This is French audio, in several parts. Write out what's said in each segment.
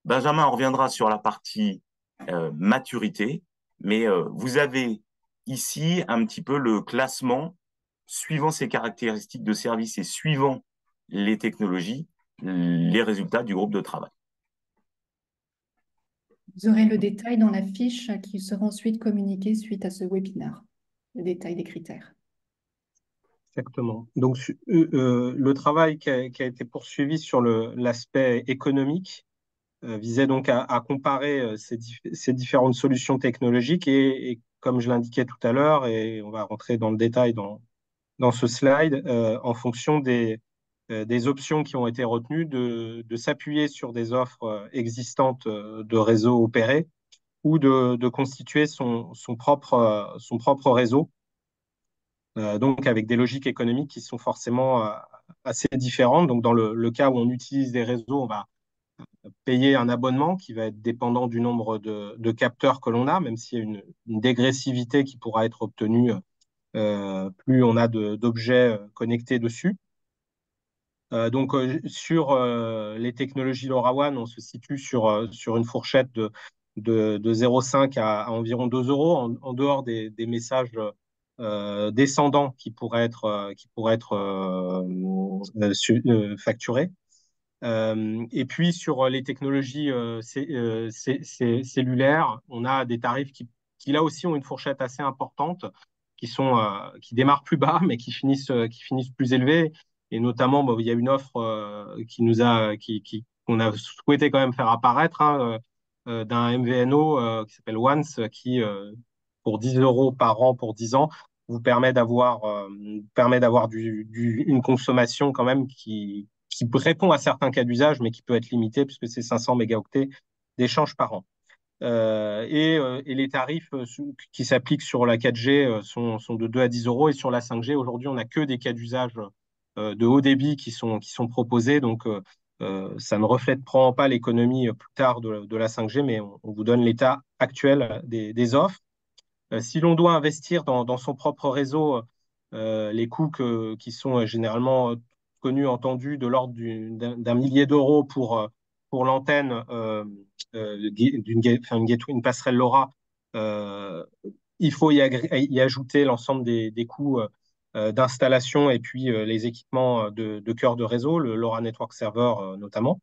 Benjamin, on reviendra sur la partie maturité, mais vous avez ici un petit peu le classement suivant ces caractéristiques de service et suivant les technologies, les résultats du groupe de travail. Vous aurez le détail dans la fiche qui sera ensuite communiquée suite à ce webinaire, le détail des critères. Exactement. Donc, le travail qui a été poursuivi sur l'aspect économique visait donc à comparer ces différentes solutions technologiques et comme je l'indiquais tout à l'heure, et on va rentrer dans le détail dans ce slide, en fonction des options qui ont été retenues, de s'appuyer sur des offres existantes de réseaux opérés ou de constituer son propre réseau, donc avec des logiques économiques qui sont forcément assez différentes. Donc, dans le cas où on utilise des réseaux, on va payer un abonnement qui va être dépendant du nombre de capteurs que l'on a, même s'il y a une dégressivité qui pourra être obtenue plus on a d'objets connectés dessus. Sur les technologies LoRaWAN, on se situe sur une fourchette de 0,5 à environ 2 euros, en dehors des messages descendants qui pourraient être facturés. Et puis sur les technologies cellulaires, on a des tarifs qui là aussi ont une fourchette assez importante, qui démarrent plus bas, mais qui finissent plus élevés. Et notamment, bon, il y a une offre qu'on a souhaité quand même faire apparaître, hein, d'un MVNO qui s'appelle Once, qui, pour 10 euros par an pour 10 ans, vous permet d'avoir une consommation quand même qui répond à certains cas d'usage, mais qui peut être limitée puisque c'est 500 mégaoctets d'échanges par an. Et les tarifs qui s'appliquent sur la 4G sont de 2 à 10 euros. Et sur la 5G, aujourd'hui, on n'a que des cas d'usage de haut débit qui sont proposés. Donc, ça ne reflète probablement pas l'économie plus tard de la 5G, mais on vous donne l'état actuel des offres. Si l'on doit investir dans son propre réseau, les coûts qui sont généralement connus, entendus, de l'ordre d'un millier d'euros pour l'antenne une passerelle LoRa, il faut y ajouter l'ensemble des coûts d'installation et puis les équipements de cœur de réseau, le LoRa Network Server notamment,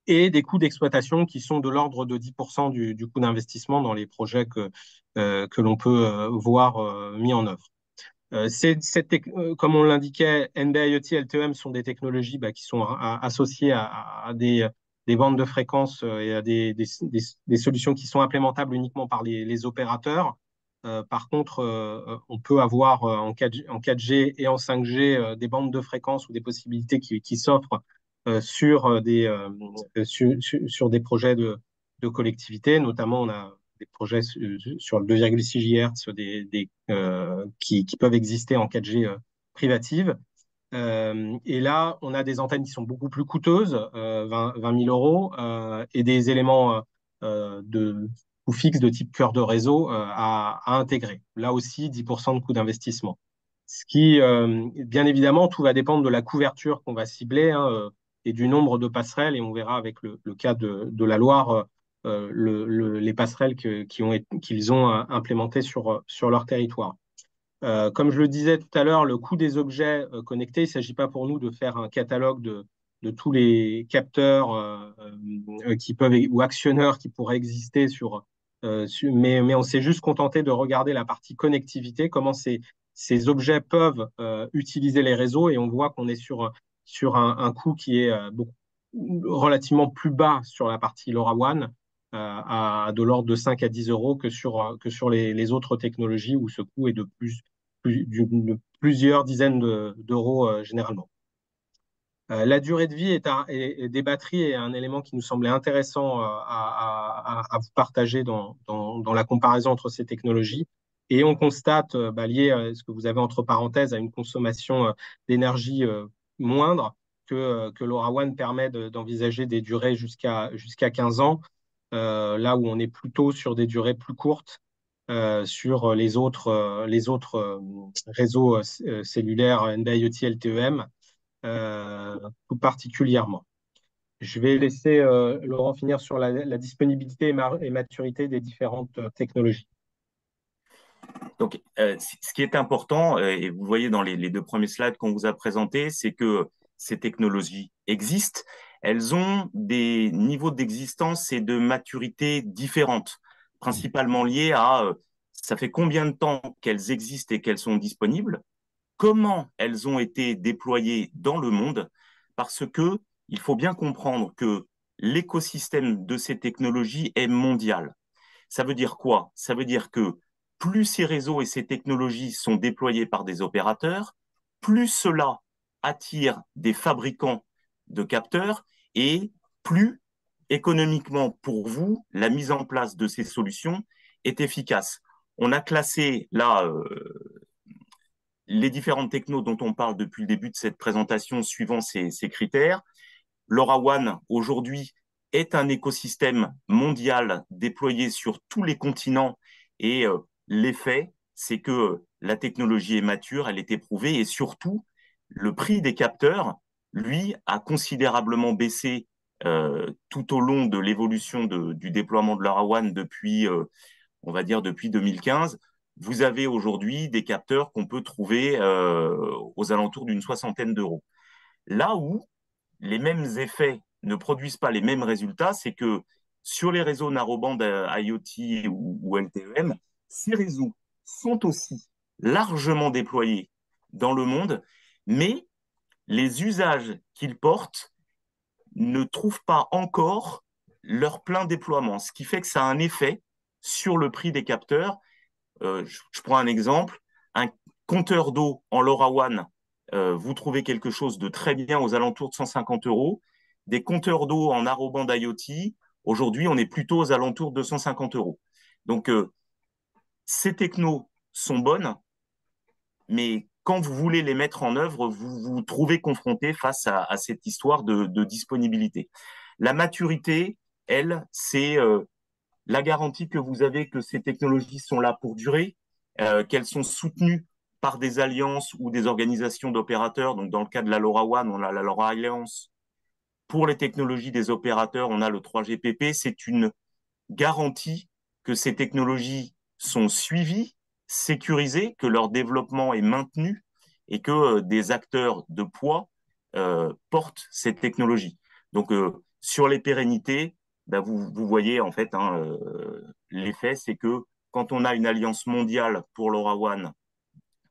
et des coûts d'exploitation qui sont de l'ordre de 10% du coût d'investissement dans les projets que l'on peut voir mis en œuvre. Comme on l'indiquait, NB-IoT, LTE-M sont des technologies qui sont associées à des bandes de fréquences et à des solutions qui sont implémentables uniquement par les opérateurs. Par contre, on peut avoir en 4G et en 5G des bandes de fréquences ou des possibilités qui s'offrent sur des projets de collectivité. Notamment, on a des projets sur le 2,6 GHz qui peuvent exister en 4G privative. Et là, on a des antennes qui sont beaucoup plus coûteuses, 20 000 euros, et des éléments de coût fixe de type cœur de réseau à intégrer. Là aussi, 10% de coût d'investissement. Ce qui, bien évidemment, tout va dépendre de la couverture qu'on va cibler, hein, et du nombre de passerelles. Et on verra avec le cas de la Loire les passerelles qu'ils ont implémentées sur leur territoire. Comme je le disais tout à l'heure, le coût des objets connectés, il ne s'agit pas pour nous de faire un catalogue de tous les capteurs qui peuvent ou actionneurs qui pourraient exister mais on s'est juste contenté de regarder la partie connectivité, comment ces objets peuvent utiliser les réseaux, et on voit qu'on est sur un coût qui est relativement plus bas sur la partie LoRaWAN, à de l'ordre de 5 à 10 euros que sur les autres technologies où ce coût est de plusieurs dizaines d'euros généralement. La durée de vie des batteries est un élément qui nous semblait intéressant à vous partager dans la comparaison entre ces technologies. Et on constate, lié à ce que vous avez entre parenthèses, à une consommation d'énergie moindre, que LoRaWAN permet d'envisager des durées jusqu'à 15 ans, là où on est plutôt sur des durées plus courtes sur les autres réseaux cellulaires NB-IoT LTE-M tout particulièrement. Je vais laisser Laurent finir sur la disponibilité et maturité des différentes technologies. Donc, ce qui est important, et vous voyez dans les deux premiers slides qu'on vous a présentés, c'est que ces technologies existent. Elles ont des niveaux d'existence et de maturité différentes, principalement liés à ça fait combien de temps qu'elles existent et qu'elles sont disponibles, comment elles ont été déployées dans le monde, parce que il faut bien comprendre que l'écosystème de ces technologies est mondial. Ça veut dire quoi? Ça veut dire que plus ces réseaux et ces technologies sont déployés par des opérateurs, plus cela attire des fabricants de capteurs et plus économiquement pour vous, la mise en place de ces solutions est efficace. On a classé là les différentes technos dont on parle depuis le début de cette présentation suivant ces critères. LoRaWAN, aujourd'hui, est un écosystème mondial déployé sur tous les continents et l'effet, c'est que la technologie est mature, elle est éprouvée et surtout, le prix des capteurs, lui, a considérablement baissé tout au long de l'évolution du déploiement de LoRaWAN depuis, on va dire, depuis 2015. Vous avez aujourd'hui des capteurs qu'on peut trouver aux alentours d'une soixantaine d'euros. Là où les mêmes effets ne produisent pas les mêmes résultats, c'est que sur les réseaux narrowband IoT ou LTEM, ces réseaux sont aussi largement déployés dans le monde, mais les usages qu'ils portent ne trouvent pas encore leur plein déploiement, ce qui fait que ça a un effet sur le prix des capteurs. Je prends un exemple, un compteur d'eau en LoRaWAN, vous trouvez quelque chose de très bien aux alentours de 150 euros. Des compteurs d'eau en narrowband IoT, aujourd'hui, on est plutôt aux alentours de 150 euros. Donc, ces technos sont bonnes, mais quand vous voulez les mettre en œuvre, vous vous trouvez confronté face à cette histoire de disponibilité. La maturité, elle, c'est la garantie que vous avez que ces technologies sont là pour durer, qu'elles sont soutenues par des alliances ou des organisations d'opérateurs. Donc, dans le cas de la LoRaWAN, on a la LoRa Alliance. Pour les technologies des opérateurs, on a le 3GPP. C'est une garantie que ces technologies sont suivies, sécurisées, que leur développement est maintenu et que des acteurs de poids portent cette technologie. Donc, sur les pérennités, ben vous voyez en fait hein, l'effet, c'est que quand on a une alliance mondiale pour LoRaWAN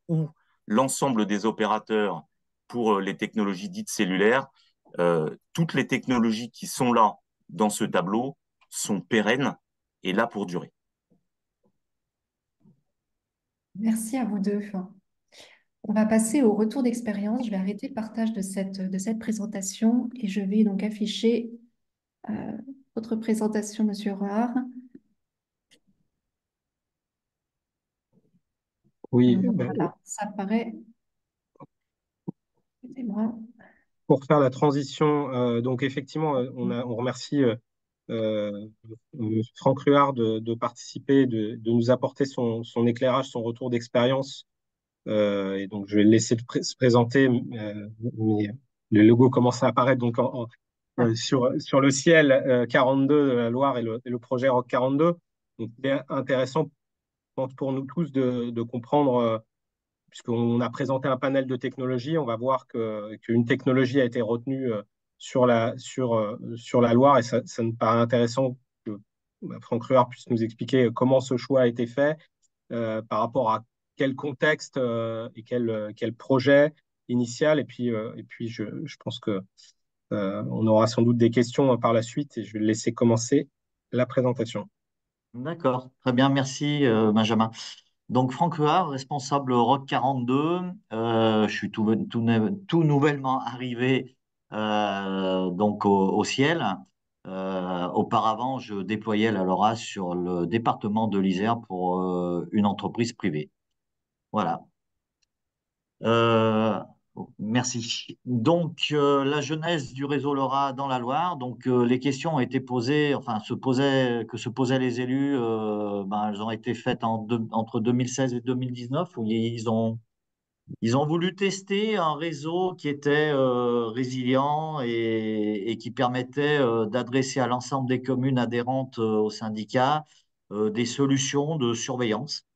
ou l'ensemble des opérateurs pour les technologies dites cellulaires, toutes les technologies qui sont là dans ce tableau sont pérennes et là pour durer. Merci à vous deux. On va passer au retour d'expérience. Je vais arrêter le partage de cette présentation et je vais donc afficher euh, votre présentation, Monsieur Roard. Oui, Voilà, ça paraît. Excusez-moi. pour faire la transition, donc effectivement, on remercie euh, Franck Ruard de participer, de nous apporter son éclairage, son retour d'expérience. Et donc, je vais le laisser se présenter, mais le logo commence à apparaître donc sur le ciel 42 de la Loire et le projet Rock 42. Donc, c'est intéressant, je pense, pour nous tous de comprendre, puisqu'on a présenté un panel de technologies, on va voir qu'une technologie a été retenue sur la Loire et ça nous paraît intéressant que Franck Ruard puisse nous expliquer comment ce choix a été fait par rapport à quel contexte et quel projet initial. Et puis je pense que on aura sans doute des questions par la suite et je vais laisser commencer la présentation. D'accord, très bien, merci Benjamin. Donc Franck Huard, responsable Rock 42. Je suis tout nouvellement arrivé donc au ciel. Auparavant, je déployais la LoRa sur le département de l'Isère pour une entreprise privée. Voilà. Euh, Merci. Donc, la genèse du réseau LoRa dans la Loire. Donc, les questions ont été posées, enfin, que se posaient les élus, ben, elles ont été faites entre 2016 et 2019, où ils ont Ils ont voulu tester un réseau qui était résilient et qui permettait d'adresser à l'ensemble des communes adhérentes au syndicat des solutions de surveillance.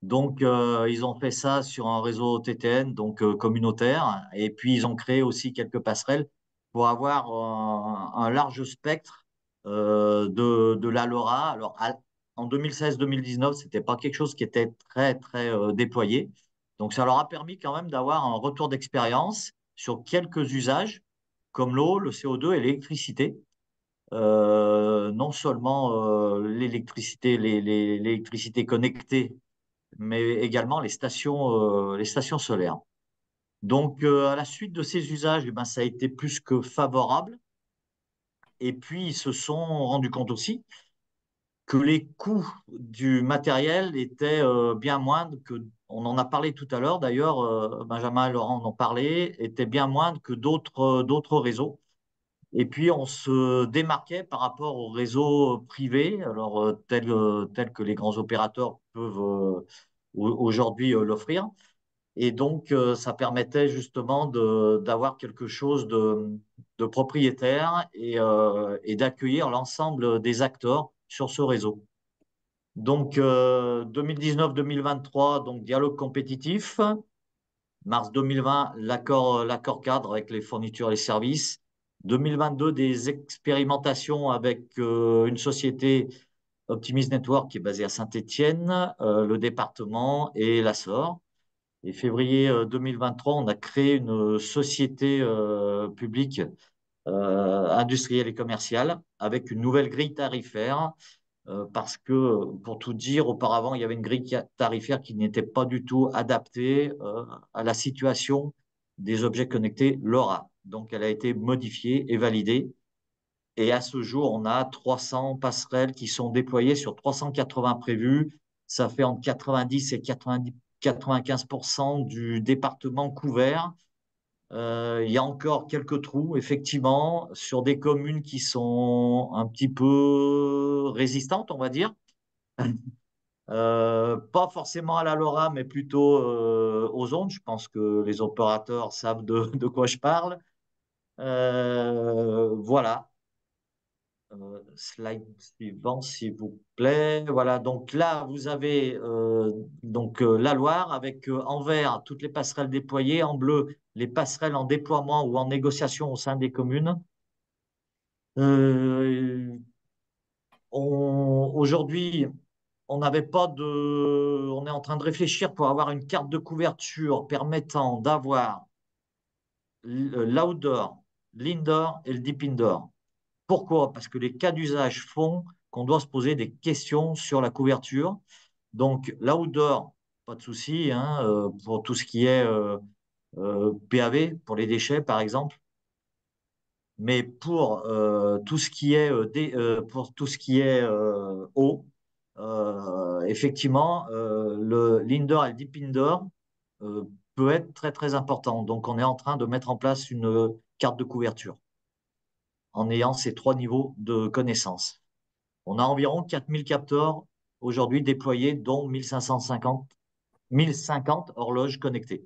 Donc, ils ont fait ça sur un réseau TTN, donc communautaire, et puis ils ont créé aussi quelques passerelles pour avoir un large spectre de la LoRa. Alors, en 2016-2019, c'était pas quelque chose qui était très, très déployé. Donc, ça leur a permis quand même d'avoir un retour d'expérience sur quelques usages, comme l'eau, le CO2 et l'électricité. Non seulement l'électricité, l'électricité connectée, mais également les stations solaires. Donc, à la suite de ces usages, eh ben, ça a été plus que favorable. Et puis, ils se sont rendus compte aussi que les coûts du matériel étaient bien moindres que, on en a parlé tout à l'heure, d'ailleurs, Benjamin et Laurent en ont parlé, étaient bien moindres que d'autres réseaux. Et puis, on se démarquait par rapport aux réseaux privés, alors tels que les grands opérateurs peuvent aujourd'hui l'offrir. Et donc, ça permettait justement d'avoir quelque chose de propriétaire et d'accueillir l'ensemble des acteurs sur ce réseau. Donc, 2019-2023, donc dialogue compétitif. Mars 2020, l'accord cadre avec les fournitures et les services. 2022, des expérimentations avec une société Optimis Network qui est basée à Saint-Étienne, le département et la SOR. Et février 2023, on a créé une société publique industrielle et commerciale avec une nouvelle grille tarifaire parce que, pour tout dire, auparavant, il y avait une grille tarifaire qui n'était pas du tout adaptée à la situation des objets connectés LoRa. Donc, elle a été modifiée et validée. Et à ce jour, on a 300 passerelles qui sont déployées sur 380 prévues. Ça fait entre 90 et 95% du département couvert. Il y a encore quelques trous, effectivement, sur des communes qui sont un petit peu résistantes, on va dire. Pas forcément à la LoRa, mais plutôt aux ondes. Je pense que les opérateurs savent de quoi je parle. Voilà. Slide suivant, s'il vous plaît. Voilà, donc là, vous avez la Loire avec en vert toutes les passerelles déployées, en bleu les passerelles en déploiement ou en négociation au sein des communes. Aujourd'hui, on n'avait pas de. On est en train de réfléchir pour avoir une carte de couverture permettant d'avoir l'outdoor, l'indoor et le deep indoor. Pourquoi? Parce que les cas d'usage font qu'on doit se poser des questions sur la couverture. Donc, l'outdoor, pas de souci, hein, pour tout ce qui est PAV, pour les déchets, par exemple. Mais pour tout ce qui est eau, effectivement, l'indoor et le deep indoor peut être très très important. Donc, on est en train de mettre en place une carte de couverture en ayant ces trois niveaux de connaissance. On a environ 4000 capteurs aujourd'hui déployés, dont 1050 horloges connectées.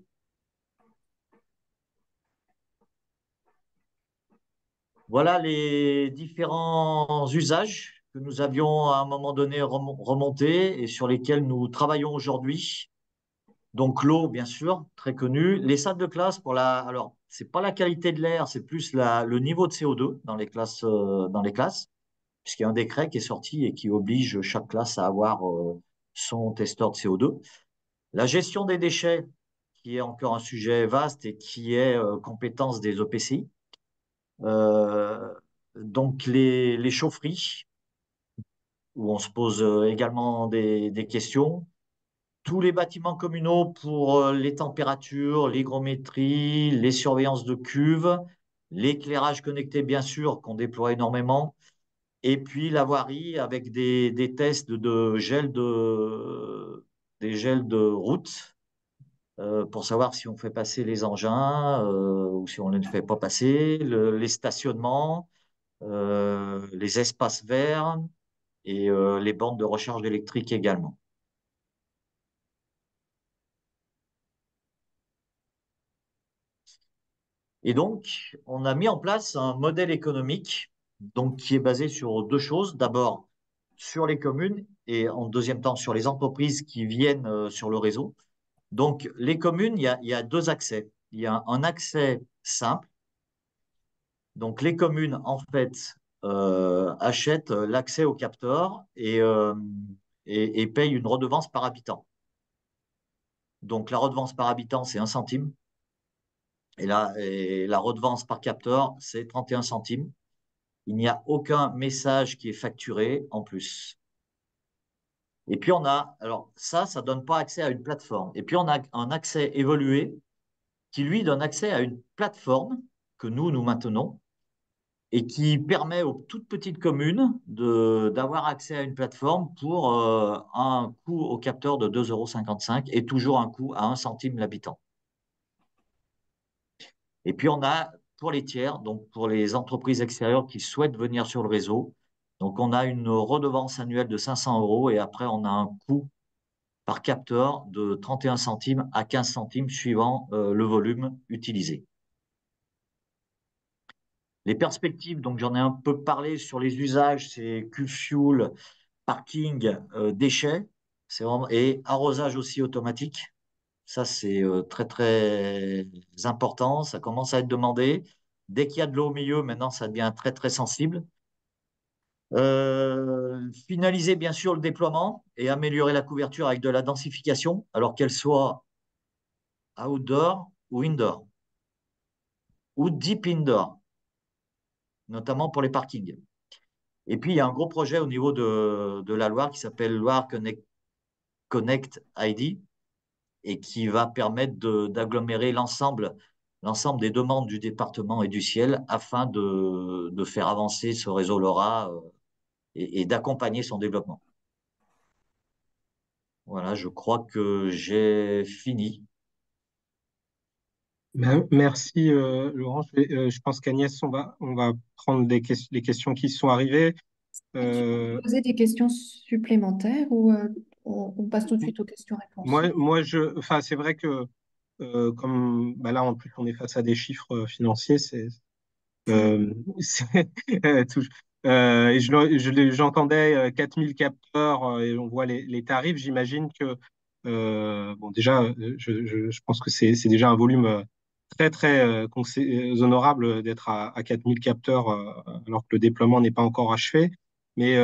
Voilà les différents usages que nous avions à un moment donné remontés et sur lesquels nous travaillons aujourd'hui. Donc l'eau, bien sûr, très connue. Les salles de classe, alors, c'est pas la qualité de l'air, c'est plus le niveau de CO2 dans les classes, puisqu'il y a un décret qui est sorti et qui oblige chaque classe à avoir son testeur de CO2. La gestion des déchets, qui est encore un sujet vaste et qui est compétence des EPCI. Donc les chaufferies, où on se pose également des questions. Tous les bâtiments communaux pour les températures, l'hygrométrie, les surveillances de cuves, l'éclairage connecté, bien sûr, qu'on déploie énormément. Et puis la voirie avec des tests des gels de route pour savoir si on fait passer les engins ou si on ne les fait pas passer, les stationnements, les espaces verts et les bornes de recharge électrique également. Et donc, on a mis en place un modèle économique donc, qui est basé sur deux choses. D'abord, sur les communes et en deuxième temps, sur les entreprises qui viennent sur le réseau. Donc, les communes, il y a deux accès. Il y a un accès simple. Donc, les communes, en fait, achètent l'accès au capteur et payent une redevance par habitant. Donc, la redevance par habitant, c'est 1 centime. Et la redevance par capteur, c'est 31 centimes. Il n'y a aucun message qui est facturé en plus. Et puis on a, alors ça donne pas accès à une plateforme. Et puis on a un accès évolué qui lui donne accès à une plateforme que nous maintenons et qui permet aux toutes petites communes d'avoir accès à une plateforme pour un coût au capteur de 2,55 € et toujours un coût à 1 centime l'habitant. Et puis on a pour les tiers, donc pour les entreprises extérieures qui souhaitent venir sur le réseau, donc on a une redevance annuelle de 500 € et après on a un coût par capteur de 31 centimes à 15 centimes suivant le volume utilisé. Les perspectives, donc j'en ai un peu parlé sur les usages, c'est Q-Fuel, parking, déchets, et arrosage aussi automatique. Ça, c'est très, très important. Ça commence à être demandé. Dès qu'il y a de l'eau au milieu, maintenant, ça devient très, très sensible. Finaliser, bien sûr, le déploiement et améliorer la couverture avec de la densification, alors qu'elle soit outdoor ou indoor, ou deep indoor, notamment pour les parkings. Et puis, il y a un gros projet au niveau de la Loire qui s'appelle Loire Connect ID et qui va permettre d'agglomérer l'ensemble des demandes du département et du ciel afin de faire avancer ce réseau LoRa et d'accompagner son développement. Voilà, je crois que j'ai fini. Merci Laurent. Je pense qu'Agnès, on va prendre les questions qui sont arrivées. Tu peux Euh, poser des questions supplémentaires ou on passe tout de suite aux questions-réponses? enfin, c'est vrai que comme bah là en plus on est face à des chiffres financiers, euh, c'est tout- et j'entendais 4000 capteurs et on voit les tarifs. J'imagine que bon déjà, je pense que c'est déjà un volume très très honorable d'être à 4000 capteurs alors que le déploiement n'est pas encore achevé. Mais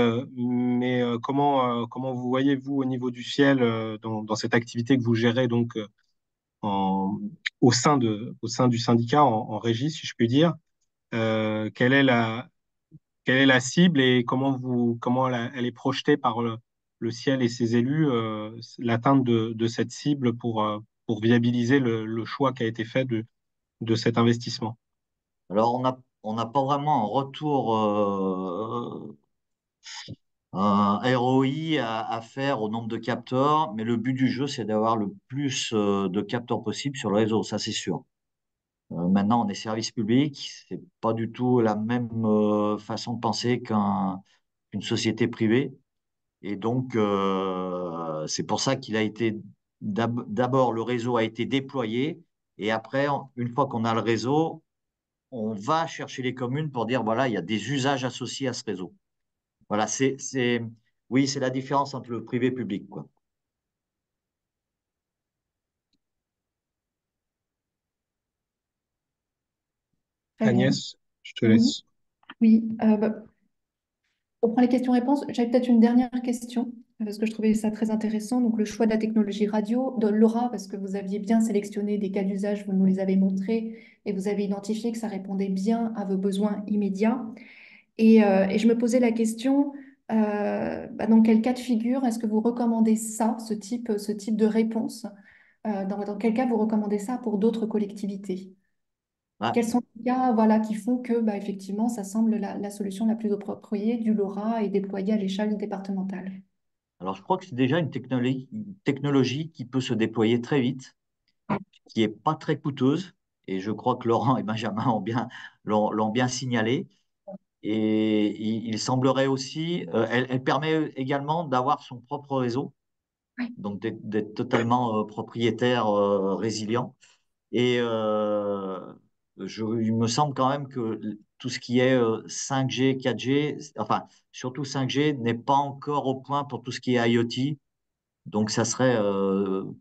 comment vous voyez vous au niveau du ciel dans cette activité que vous gérez donc en, au sein du syndicat en régie si je puis dire. Quelle est quelle est la cible et comment elle est projetée par le ciel et ses élus, l'atteinte de cette cible pour viabiliser le choix qui a été fait de cet investissement. Alors, on n'a pas vraiment un retour, un ROI à faire au nombre de capteurs, mais le but du jeu, c'est d'avoir le plus de capteurs possible sur le réseau, ça c'est sûr. Maintenant, on est service public, c'est pas du tout la même façon de penser qu'une société privée. Et donc, c'est pour ça qu'il a été, d'abord, le réseau a été déployé. Et après, une fois qu'on a le réseau, on va chercher les communes pour dire, voilà, il y a des usages associés à ce réseau. Voilà, oui, c'est la différence entre le privé et le public, quoi. Très bien. Agnès, je te Oui, laisse. oui. On prend les questions-réponses. J'avais peut-être une dernière question, parce que je trouvais ça très intéressant. Donc, le choix de la technologie radio, de LoRa, parce que vous aviez bien sélectionné des cas d'usage, vous nous les avez montrés, et vous avez identifié que ça répondait bien à vos besoins immédiats. Et je me posais la question, dans quel cas de figure est-ce que vous recommandez ça, ce type de réponse? Dans quel cas vous recommandez ça pour d'autres collectivités? Ouais. Quels sont les cas, voilà, qui font que, effectivement, ça semble la solution la plus appropriée du LoRa et déployée à l'échelle départementale? Alors, je crois que c'est déjà une technologie qui peut se déployer très vite, qui est pas très coûteuse. Et je crois que Laurent et Benjamin l'ont bien signalé. Et il semblerait aussi, elle permet également d'avoir son propre réseau, Oui. donc d'être totalement propriétaire, résilient. Et il me semble quand même que tout ce qui est 5G, 4G, enfin, surtout 5G, n'est pas encore au point pour tout ce qui est IoT. Donc, ça serait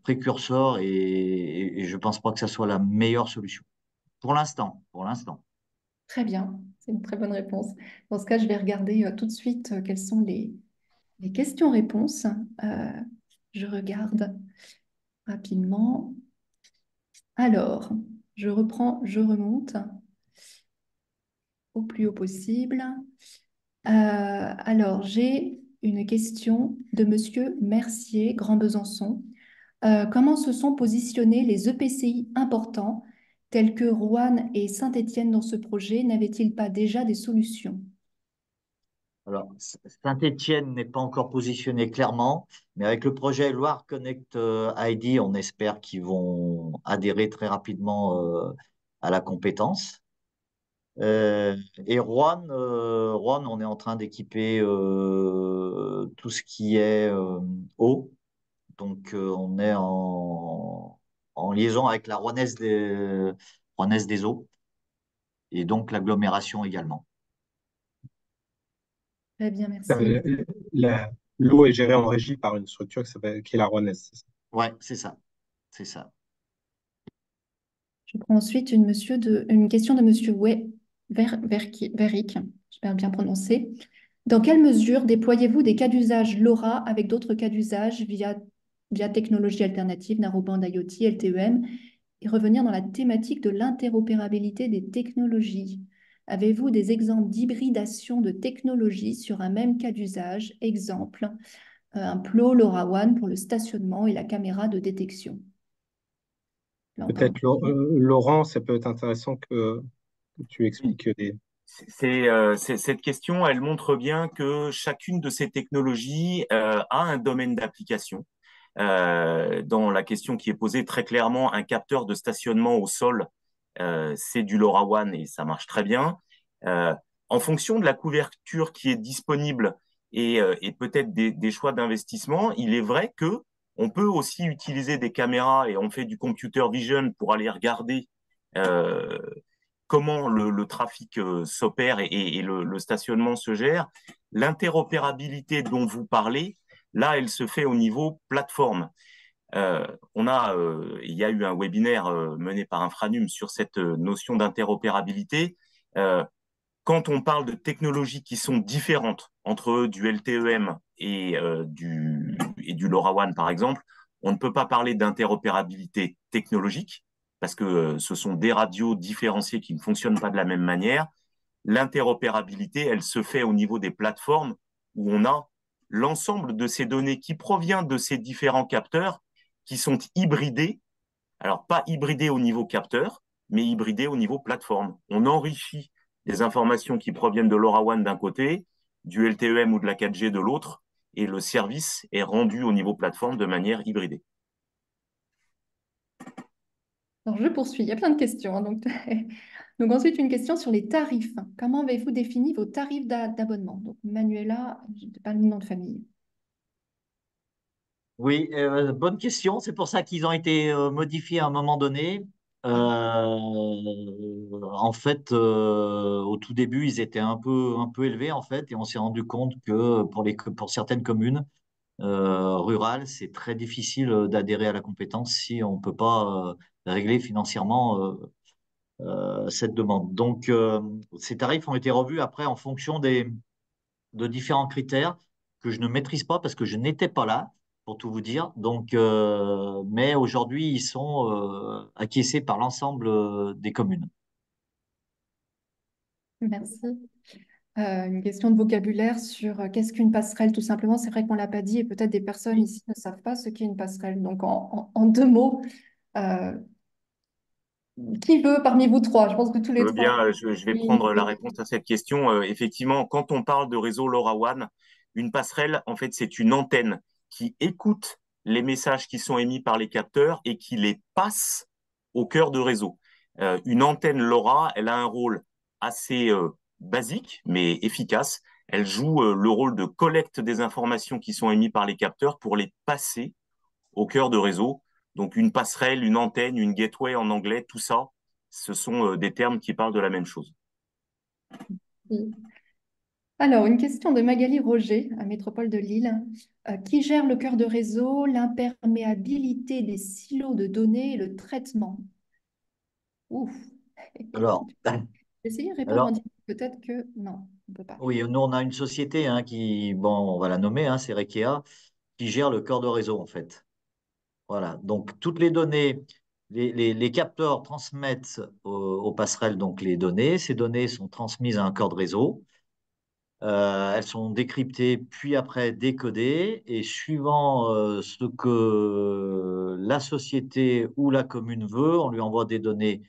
précurseur et je ne pense pas que ça soit la meilleure solution. Pour l'instant, pour l'instant. Très bien, c'est une très bonne réponse. Dans ce cas, je vais regarder tout de suite quelles sont les questions-réponses. Euh, je regarde rapidement. Alors, je reprends, je remonte au plus haut possible. Alors, j'ai une question de Monsieur Mercier, Grand Besançon. Comment se sont positionnés les EPCI importants tels que Roanne et Saint-Étienne dans ce projet? N'avaient-ils pas déjà des solutions? Alors, Saint-Étienne n'est pas encore positionné clairement, mais avec le projet Loire Connect ID, on espère qu'ils vont adhérer très rapidement à la compétence. Euh, et Rouen, on est en train d'équiper tout ce qui est eau. Donc, on est en liaison avec la Rouennaise des Eaux et donc l'agglomération également. Très bien, merci. L'eau est gérée en régie par une structure qui est la Rouennaise, c'est ça? Ouais, c'est ça. C'est ça. Je prends ensuite une question de Monsieur Veric, j'espère bien prononcer. Dans quelle mesure déployez-vous des cas d'usage LoRa avec d'autres cas d'usage via technologie alternative, narrowband IoT, LTEM, et revenir dans la thématique de l'interopérabilité des technologies? Avez-vous des exemples d'hybridation de technologies sur un même cas d'usage? Exemple, un plot LoRaWAN pour le stationnement et la caméra de détection. Là, on parle. Peut-être, Laurent, ça peut être intéressant que tu expliques des. Cette question, elle montre bien que chacune de ces technologies a un domaine d'application. Dans la question qui est posée très clairement, un capteur de stationnement au sol, c'est du LoRaWAN et ça marche très bien. Euh, En fonction de la couverture qui est disponible et peut-être des choix d'investissement, il est vrai que on peut aussi utiliser des caméras et on fait du computer vision pour aller regarder euh, comment le trafic s'opère et le stationnement se gère. L'interopérabilité dont vous parlez, là, elle se fait au niveau plateforme. Il y a eu un webinaire mené par Infranum sur cette notion d'interopérabilité. Euh, Quand on parle de technologies qui sont différentes entre du LTEM et du LoRaWAN, par exemple, on ne peut pas parler d'interopérabilité technologique parce que ce sont des radios différenciées qui ne fonctionnent pas de la même manière. L'interopérabilité, elle se fait au niveau des plateformes où on a l'ensemble de ces données qui proviennent de ces différents capteurs qui sont hybridés. Alors, pas hybridés au niveau capteur, mais hybridés au niveau plateforme. On enrichit les informations qui proviennent de LoRaWAN d'un côté, du LTEM ou de la 4G de l'autre, et le service est rendu au niveau plateforme de manière hybridée. Alors, je poursuis, il y a plein de questions, hein, donc ensuite, une question sur les tarifs. Comment avez-vous défini vos tarifs d'abonnement? Donc, Manuela, je n'ai pas le nom de famille. Oui, bonne question. C'est pour ça qu'ils ont été modifiés à un moment donné. En fait, au tout début, ils étaient un peu élevés en fait, et on s'est rendu compte que pour certaines communes rurales, c'est très difficile d'adhérer à la compétence si on ne peut pas régler financièrement cette demande. Donc, ces tarifs ont été revus après en fonction de différents critères que je ne maîtrise pas parce que je n'étais pas là, pour tout vous dire. Donc, mais aujourd'hui, ils sont acquiescés par l'ensemble des communes. Merci. Une question de vocabulaire sur qu'est-ce qu'une passerelle, tout simplement. C'est vrai qu'on ne l'a pas dit et peut-être des personnes ici ne savent pas ce qu'est une passerelle. Donc, en deux mots, euh, qui veut parmi vous trois? Je pense que tous Je les veux trois. bien, je vais prendre la réponse à cette question. Effectivement, quand on parle de réseau LoRaWAN, une passerelle, en fait, c'est une antenne qui écoute les messages qui sont émis par les capteurs et qui les passe au cœur de réseau. Une antenne LoRa, elle a un rôle assez basique, mais efficace. Elle joue le rôle de collecte des informations qui sont émises par les capteurs pour les passer au cœur de réseau. Donc une passerelle, une antenne, une gateway en anglais, tout ça, ce sont des termes qui parlent de la même chose. Oui. Alors, une question de Magali Roger, à Métropole de Lille. Qui gère le cœur de réseau, l'imperméabilité des silos de données et le traitement? Ouf. Alors, Essayez de répondre en alors, disant peut-être que non, on ne peut pas. oui, nous, on a une société qui, bon, on va la nommer, c'est Rekea, qui gère le cœur de réseau, en fait. Voilà. Donc, toutes les données, les capteurs transmettent aux passerelles donc les données. Ces données sont transmises à un cœur de réseau. Elles sont décryptées, puis après décodées. Et suivant ce que la société ou la commune veut, on lui envoie des données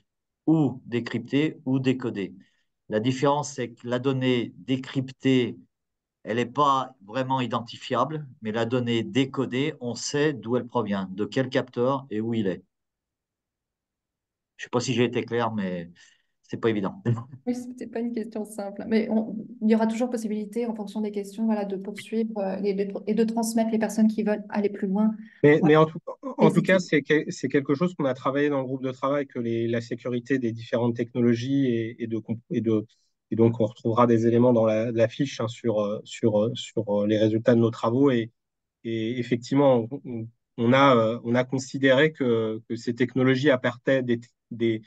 ou décryptées ou décodées. La différence, c'est que la donnée décryptée, elle n'est pas vraiment identifiable, mais la donnée décodée, on sait d'où elle provient, de quel capteur et où il est. Je ne sais pas si j'ai été clair, mais c'est pas évident. Oui, ce n'était pas une question simple, mais il y aura toujours possibilité, en fonction des questions, voilà, de poursuivre et de transmettre les personnes qui veulent aller plus loin. Voilà, Mais en les tout cas, équipes. c'est quelque chose qu'on a travaillé dans le groupe de travail, que la sécurité des différentes technologies et donc on retrouvera des éléments dans la fiche sur les résultats de nos travaux. Et effectivement, on a considéré que ces technologies apportaient des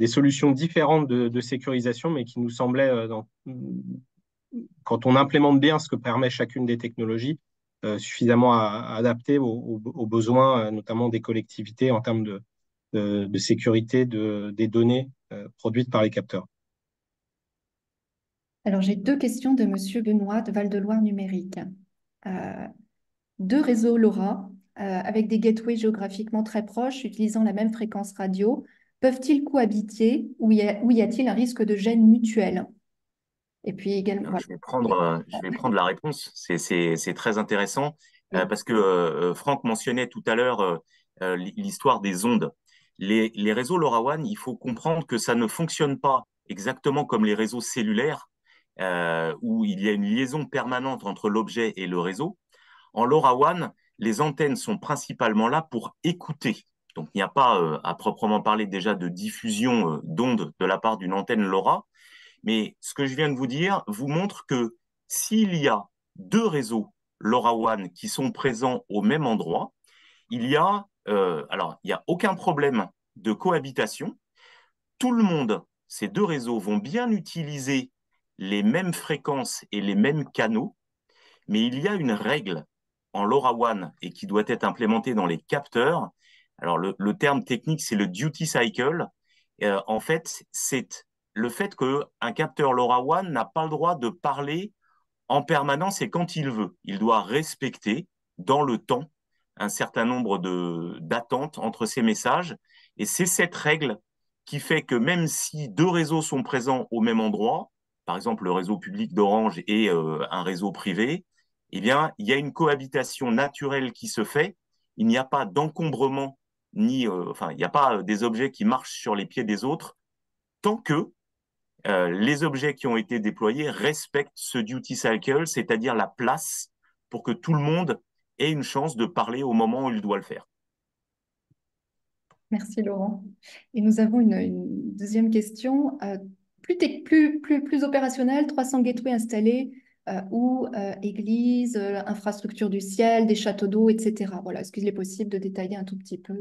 solutions différentes de sécurisation, mais qui nous semblaient, quand on implémente bien ce que permet chacune des technologies, suffisamment adaptées aux besoins, notamment des collectivités en termes de sécurité des données produites par les capteurs. Alors, j'ai deux questions de Monsieur Benoît de Val-de-Loire Numérique. Euh, Deux réseaux LoRa avec des gateways géographiquement très proches utilisant la même fréquence radio peuvent-ils cohabiter ou y a-t-il un risque de gêne mutuel? Et puis également, voilà. Je vais prendre la réponse. C'est très intéressant Oui. parce que Franck mentionnait tout à l'heure l'histoire des ondes. Les réseaux LoRaWAN, il faut comprendre que ça ne fonctionne pas exactement comme les réseaux cellulaires où il y a une liaison permanente entre l'objet et le réseau. En LoRaWAN, les antennes sont principalement là pour écouter. Donc, il n'y a pas à proprement parler déjà de diffusion d'ondes de la part d'une antenne LoRa. Mais ce que je viens de vous dire vous montre que s'il y a deux réseaux LoRaWAN qui sont présents au même endroit, il y a aucun problème de cohabitation. Tout le monde, ces deux réseaux vont bien utiliser les mêmes fréquences et les mêmes canaux, mais il y a une règle en LoRaWAN et qui doit être implémentée dans les capteurs. Alors, le terme technique, c'est le duty cycle. En fait, c'est le fait qu'un capteur LoRaWAN n'a pas le droit de parler en permanence et quand il veut. Il doit respecter dans le temps un certain nombre d'attentes entre ces messages. Et c'est cette règle qui fait que même si deux réseaux sont présents au même endroit, par exemple le réseau public d'Orange et un réseau privé, eh bien, il y a une cohabitation naturelle qui se fait. Il n'y a pas d'encombrement, il n'y a pas des objets qui marchent sur les pieds des autres, tant que les objets qui ont été déployés respectent ce duty cycle, c'est-à-dire la place pour que tout le monde ait une chance de parler au moment où il doit le faire. Merci Laurent. Et nous avons une deuxième question, plus opérationnelle, 300 gateways installés ou églises, infrastructures du ciel, des châteaux d'eau, etc. Voilà, est-ce qu'il est possible de détailler un tout petit peu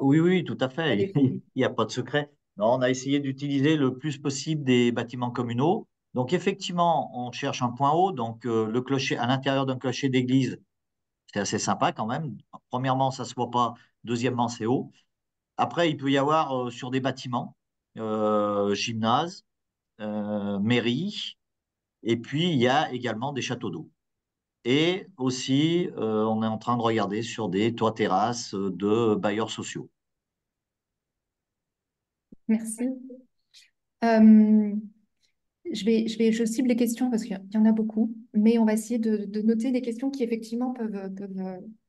Oui, oui, tout à la fait. définition? Il n'y a pas de secret. Non, on a essayé d'utiliser le plus possible des bâtiments communaux. Donc, effectivement, on cherche un point haut. Donc, le clocher, à l'intérieur d'un clocher d'église, c'est assez sympa quand même. Premièrement, ça ne se voit pas. Deuxièmement, c'est haut. Après, il peut y avoir sur des bâtiments, gymnase, mairie, et puis il y a également des châteaux d'eau. Et aussi, on est en train de regarder sur des toits terrasses de bailleurs sociaux. Merci. Je cible les questions parce qu'il y en a beaucoup, mais on va essayer de noter des questions qui effectivement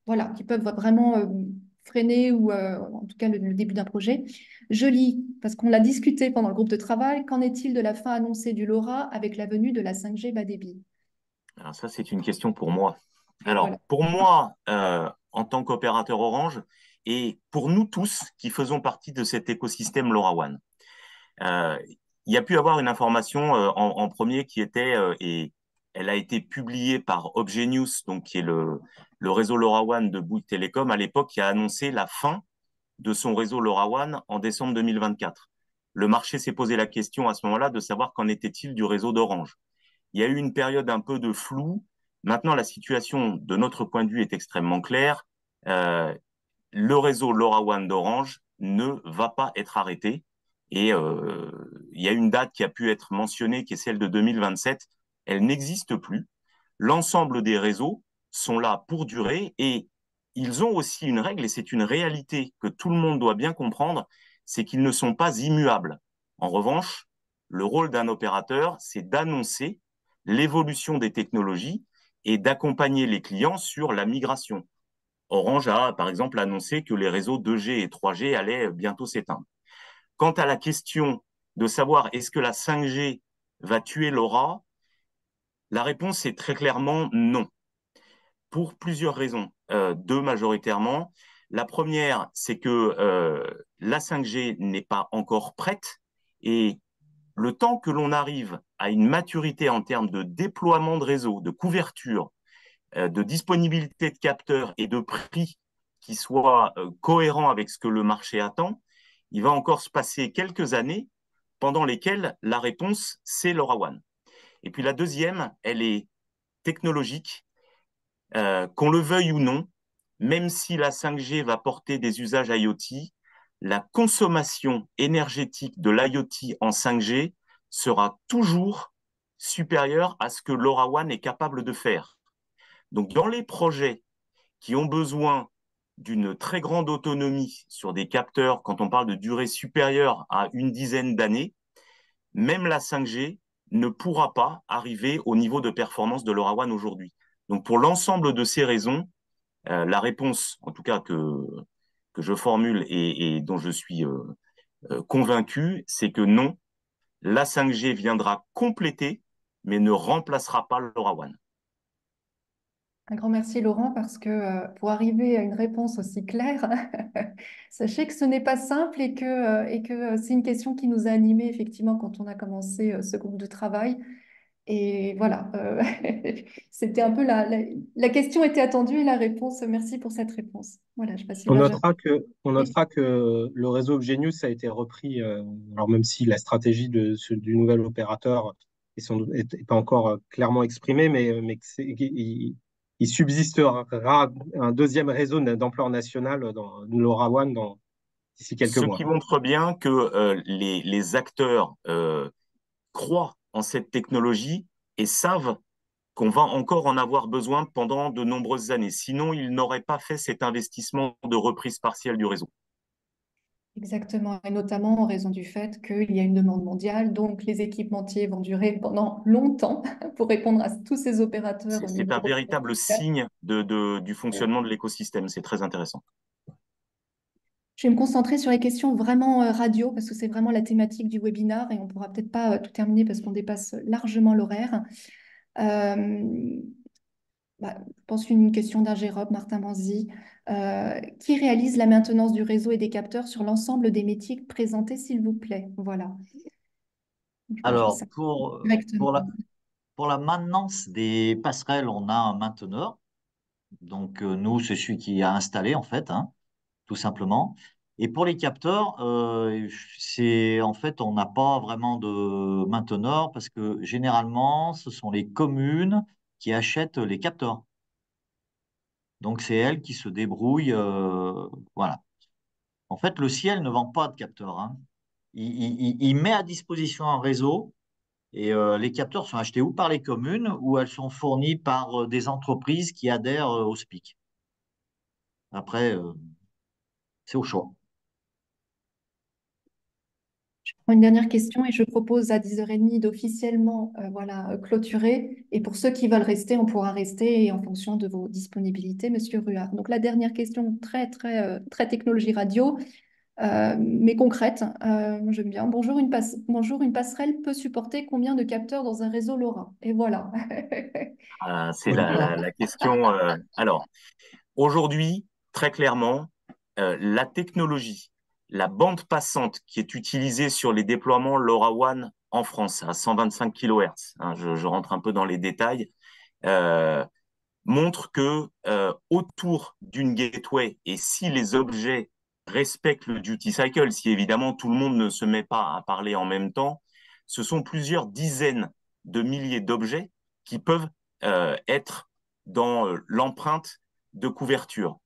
voilà, qui peuvent vraiment freiner ou en tout cas le début d'un projet. Je lis, parce qu'on l'a discuté pendant le groupe de travail, qu'en est-il de la fin annoncée du LoRa avec la venue de la 5G bas débit? Alors ça, c'est une question pour moi. Voilà. Alors, pour moi, en tant qu'opérateur Orange, et pour nous tous qui faisons partie de cet écosystème LoRaWAN, Il y a pu avoir une information en premier qui était, et elle a été publiée par Obgenius, donc qui est le réseau LoRaWAN de Bouygues Telecom à l'époque, qui a annoncé la fin de son réseau LoRaWAN en décembre 2024. Le marché s'est posé la question à ce moment-là de savoir qu'en était-il du réseau d'Orange. Il y a eu une période un peu de flou. Maintenant, la situation, de notre point de vue, est extrêmement claire. Euh, le réseau LoRaWAN d'Orange ne va pas être arrêté. Et il y a une date qui a pu être mentionnée, qui est celle de 2027. Elle n'existe plus. L'ensemble des réseaux sont là pour durer et ils ont aussi une règle, et c'est une réalité que tout le monde doit bien comprendre, c'est qu'ils ne sont pas immuables. En revanche, le rôle d'un opérateur, c'est d'annoncer l'évolution des technologies et d'accompagner les clients sur la migration. Orange a, par exemple, annoncé que les réseaux 2G et 3G allaient bientôt s'éteindre. Quant à la question de savoir est-ce que la 5G va tuer l'Aura, la réponse est très clairement non, pour plusieurs raisons. Deux majoritairement. La première, c'est que la 5G n'est pas encore prête et le temps que l'on arrive à une maturité en termes de déploiement de réseau, de couverture, de disponibilité de capteurs et de prix qui soient cohérents avec ce que le marché attend, il va encore se passer quelques années pendant lesquelles la réponse, c'est LoRaWAN. Et puis la deuxième, elle est technologique, qu'on le veuille ou non, même si la 5G va porter des usages IoT, la consommation énergétique de l'IoT en 5G sera toujours supérieure à ce que LoRaWAN est capable de faire. Donc, dans les projets qui ont besoin d'une très grande autonomie sur des capteurs, quand on parle de durée supérieure à une dizaine d'années, même la 5G ne pourra pas arriver au niveau de performance de LoRaWAN aujourd'hui. Donc, pour l'ensemble de ces raisons, la réponse, en tout cas que je formule et dont je suis convaincu, c'est que non, la 5G viendra compléter, mais ne remplacera pas LoRaWAN. Un grand merci Laurent parce que pour arriver à une réponse aussi claire, sachez que ce n'est pas simple et que c'est une question qui nous a animés effectivement quand on a commencé ce groupe de travail. Et voilà, c'était un peu la question était attendue et la réponse, merci pour cette réponse. Voilà, je passe On Benjamin. notera Oui, que le réseau Genius a été repris, alors même si la stratégie du nouvel opérateur est pas encore clairement exprimée, mais il subsistera un deuxième réseau d'ampleur nationale dans LoRaWAN d'ici quelques Ce qui mois. montre bien que les acteurs croient en cette technologie et savent qu'on va encore en avoir besoin pendant de nombreuses années. Sinon, ils n'auraient pas fait cet investissement de reprise partielle du réseau. exactement, et notamment en raison du fait qu'il y a une demande mondiale, donc les équipementiers vont durer pendant longtemps pour répondre à tous ces opérateurs au C'est niveau un européen. véritable signe du fonctionnement de l'écosystème. C'est très intéressant. Je vais me concentrer sur les questions vraiment radio, parce que c'est vraiment la thématique du webinaire et on ne pourra peut-être pas tout terminer parce qu'on dépasse largement l'horaire. Euh, je pense qu'une question d'un Jérôme, Martin Manzi. Qui réalise la maintenance du réseau et des capteurs sur l'ensemble des métiers présentés, s'il vous plaît? Voilà. J'imagine Alors, ça directement. pour la maintenance des passerelles, on a un mainteneur. Donc, nous, c'est celui qui a installé, en fait, hein, tout simplement. Et pour les capteurs, en fait, on n'a pas vraiment de mainteneur parce que généralement, ce sont les communes qui achètent les capteurs. Donc, c'est elles qui se débrouillent. Voilà. En fait, le ciel ne vend pas de capteurs, hein. Il met à disposition un réseau et les capteurs sont achetés ou par les communes ou elles sont fournies par des entreprises qui adhèrent au SPIC. Après, c'est au choix. Une dernière question et je propose à 10h30 d'officiellement voilà, clôturer. Et pour ceux qui veulent rester, on pourra rester et en fonction de vos disponibilités, Monsieur Ruard. Donc la dernière question, très technologie radio, mais concrète. J'aime bien. Bonjour, une passerelle peut supporter combien de capteurs dans un réseau LoRa? Et voilà. C'est la question. Alors, aujourd'hui, très clairement, la technologie la bande passante qui est utilisée sur les déploiements LoRaWAN en France à 125 kHz, hein, je rentre un peu dans les détails, euh, montre que autour d'une gateway, et si les objets respectent le duty cycle, si évidemment tout le monde ne se met pas à parler en même temps, ce sont plusieurs dizaines de milliers d'objets qui peuvent être dans l'empreinte de couverture.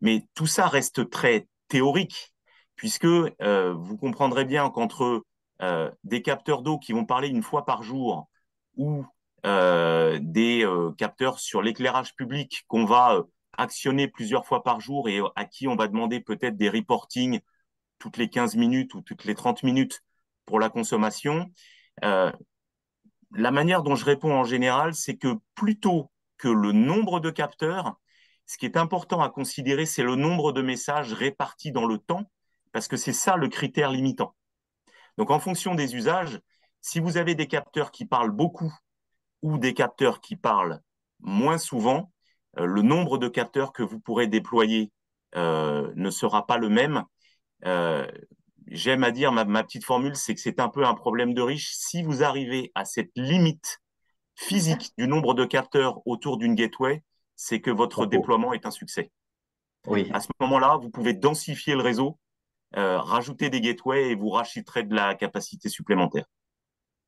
Mais tout ça reste très théorique, puisque vous comprendrez bien qu'entre des capteurs d'eau qui vont parler une fois par jour ou des capteurs sur l'éclairage public qu'on va actionner plusieurs fois par jour et à qui on va demander peut-être des reportings toutes les 15 minutes ou toutes les 30 minutes pour la consommation, euh, la manière dont je réponds en général, c'est que plutôt que le nombre de capteurs, ce qui est important à considérer, c'est le nombre de messages répartis dans le temps, parce que c'est ça le critère limitant. Donc, en fonction des usages, si vous avez des capteurs qui parlent beaucoup ou des capteurs qui parlent moins souvent, le nombre de capteurs que vous pourrez déployer ne sera pas le même. Euh, J'aime à dire, ma petite formule, c'est que c'est un peu un problème de riche. Si vous arrivez à cette limite physique du nombre de capteurs autour d'une gateway, c'est que votre déploiement est un succès. Oui. À ce moment-là, vous pouvez densifier le réseau, rajouter des gateways et vous rachèterez de la capacité supplémentaire.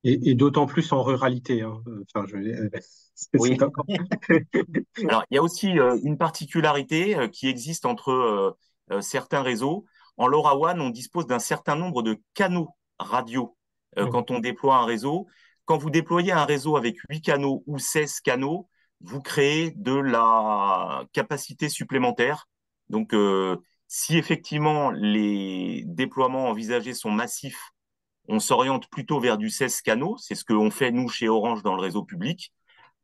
Et d'autant plus en ruralité, hein. Enfin, Oui. c'est encore. Alors, il y a aussi une particularité qui existe entre certains réseaux. En LoRaWAN, on dispose d'un certain nombre de canaux radio quand on déploie un réseau. Quand vous déployez un réseau avec 8 canaux ou 16 canaux, vous créez de la capacité supplémentaire. Donc, si effectivement les déploiements envisagés sont massifs, on s'oriente plutôt vers du 16 canaux. C'est ce qu'on fait, nous, chez Orange, dans le réseau public.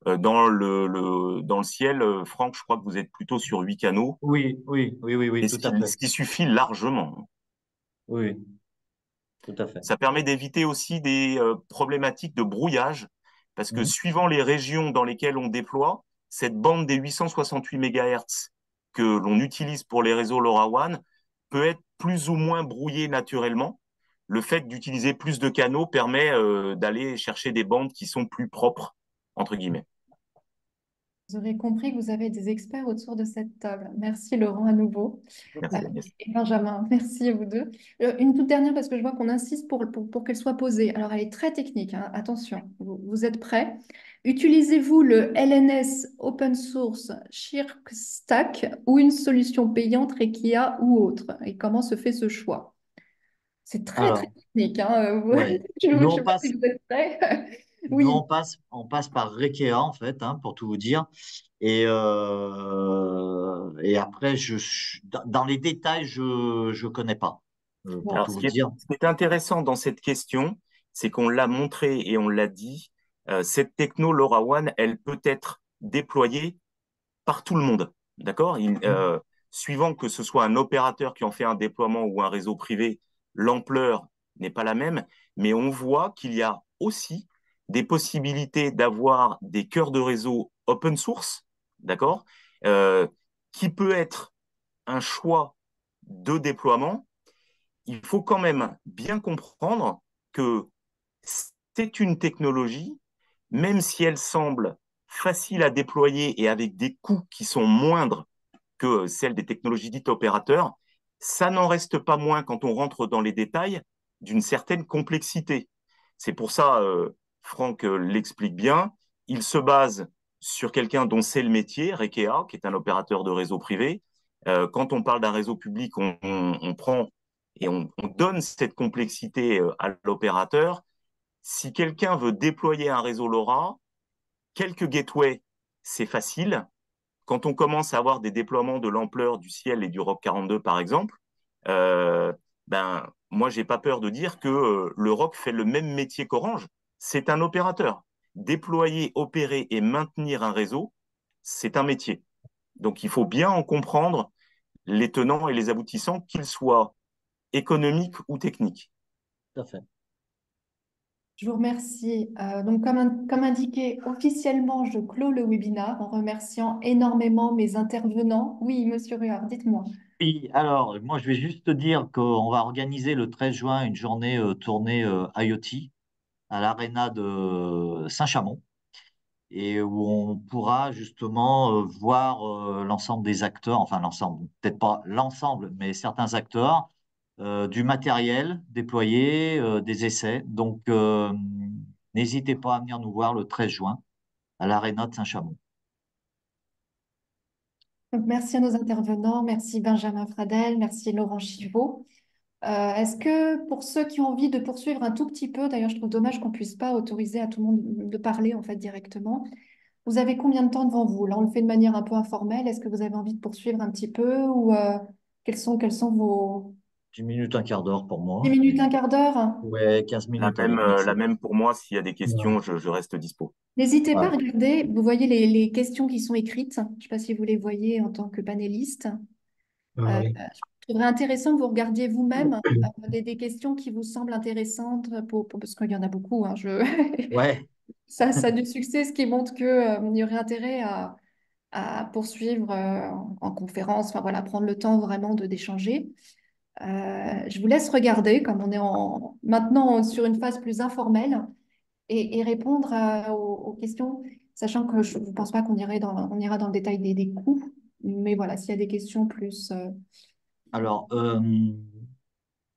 Dans le ciel, Franck, je crois que vous êtes plutôt sur 8 canaux, Oui, oui, oui, oui, oui, et tout à fait. ce qui suffit largement. Oui, tout à fait. Ça permet d'éviter aussi des problématiques de brouillage, parce que Mhm. suivant les régions dans lesquelles on déploie, cette bande des 868 MHz que l'on utilise pour les réseaux LoRaWAN peut être plus ou moins brouillée naturellement. Le fait d'utiliser plus de canaux permet d'aller chercher des bandes qui sont plus propres, entre guillemets. Vous aurez compris que vous avez des experts autour de cette table. Merci Laurent à nouveau. Merci, Agnès. Et Benjamin, merci à vous deux. Une toute dernière parce que je vois qu'on insiste pour qu'elle soit posée. Alors elle est très technique, hein. Attention, vous êtes prêts? Utilisez-vous le LNS open source ShirkStack ou une solution payante Rekia ou autre? Et comment se fait ce choix? C'est très très Alors, technique, hein. ouais. Je Nous, ne on sais pas passe, si vous êtes prêts. nous, Oui. on passe par Rekea, en fait, hein, pour tout vous dire. Et après, dans les détails, je connais pas, pour Bon, Alors, tout vous dire. ce qui est intéressant dans cette question, c'est qu'on l'a montré et on l'a dit, cette techno LoRaWAN, elle peut être déployée par tout le monde. D'accord? Suivant que ce soit un opérateur qui en fait un déploiement ou un réseau privé, l'ampleur n'est pas la même, mais on voit qu'il y a aussi des possibilités d'avoir des cœurs de réseau open source, d'accord? Euh, qui peut être un choix de déploiement. Il faut quand même bien comprendre que c'est une technologie, même si elle semble facile à déployer et avec des coûts qui sont moindres que celles des technologies dites opérateurs, ça n'en reste pas moins quand on rentre dans les détails d'une certaine complexité. C'est pour ça, Franck l'explique bien, il se base sur quelqu'un dont c'est le métier, Rekea, qui est un opérateur de réseau privé. Quand on parle d'un réseau public, on prend et on donne cette complexité à l'opérateur. Si quelqu'un veut déployer un réseau LoRa, quelques gateways, c'est facile. Quand on commence à avoir des déploiements de l'ampleur du ciel et du Rock 42, par exemple, moi, j'ai pas peur de dire que le Rock fait le même métier qu'Orange. C'est un opérateur. Déployer, opérer et maintenir un réseau, c'est un métier. Donc, il faut bien en comprendre les tenants et les aboutissants, qu'ils soient économiques ou techniques. Tout à fait. Je vous remercie. Donc, comme indiqué, officiellement, je clôt le webinaire en remerciant énormément mes intervenants. Oui, Monsieur Ruard, dites-moi. Oui, alors, moi, je vais juste te dire qu'on va organiser le 13 juin une journée tournée IoT à l'Arena de Saint-Chamond et où on pourra justement voir l'ensemble des acteurs, enfin l'ensemble, peut-être pas l'ensemble, mais certains acteurs, du matériel déployé, des essais. Donc, n'hésitez pas à venir nous voir le 13 juin à l'Arena de Saint-Chamond. Donc, merci à nos intervenants. Merci Benjamin Fradel. Merci Laurent Chivot. Est-ce que pour ceux qui ont envie de poursuivre un tout petit peu, d'ailleurs, je trouve dommage qu'on puisse pas autoriser à tout le monde de parler en fait directement. Vous avez combien de temps devant vous? Là, on le fait de manière un peu informelle. Est-ce que vous avez envie de poursuivre un petit peu ou quels sont vos 10 minutes, un quart d'heure pour 10 moi. minutes, un quart d'heure? Ouais, 15 minutes, allez, La maxi. même pour moi, s'il y a des Ouais. questions, je reste dispo. N'hésitez pas à Voilà. regarder. Vous voyez les questions qui sont écrites. Je ne sais pas si vous les voyez en tant que panéliste. Oui. Je trouverais intéressant que vous regardiez vous-même des questions qui vous semblent intéressantes parce qu'il y en a beaucoup. Hein, Ouais, ça a du succès, ce qui montre qu'il y aurait intérêt à poursuivre en conférence, enfin voilà, prendre le temps vraiment d'échanger. Je vous laisse regarder, comme on est maintenant sur une phase plus informelle, et répondre aux questions, sachant que je ne pense pas on ira dans le détail des coûts, mais voilà, s'il y a des questions plus... alors,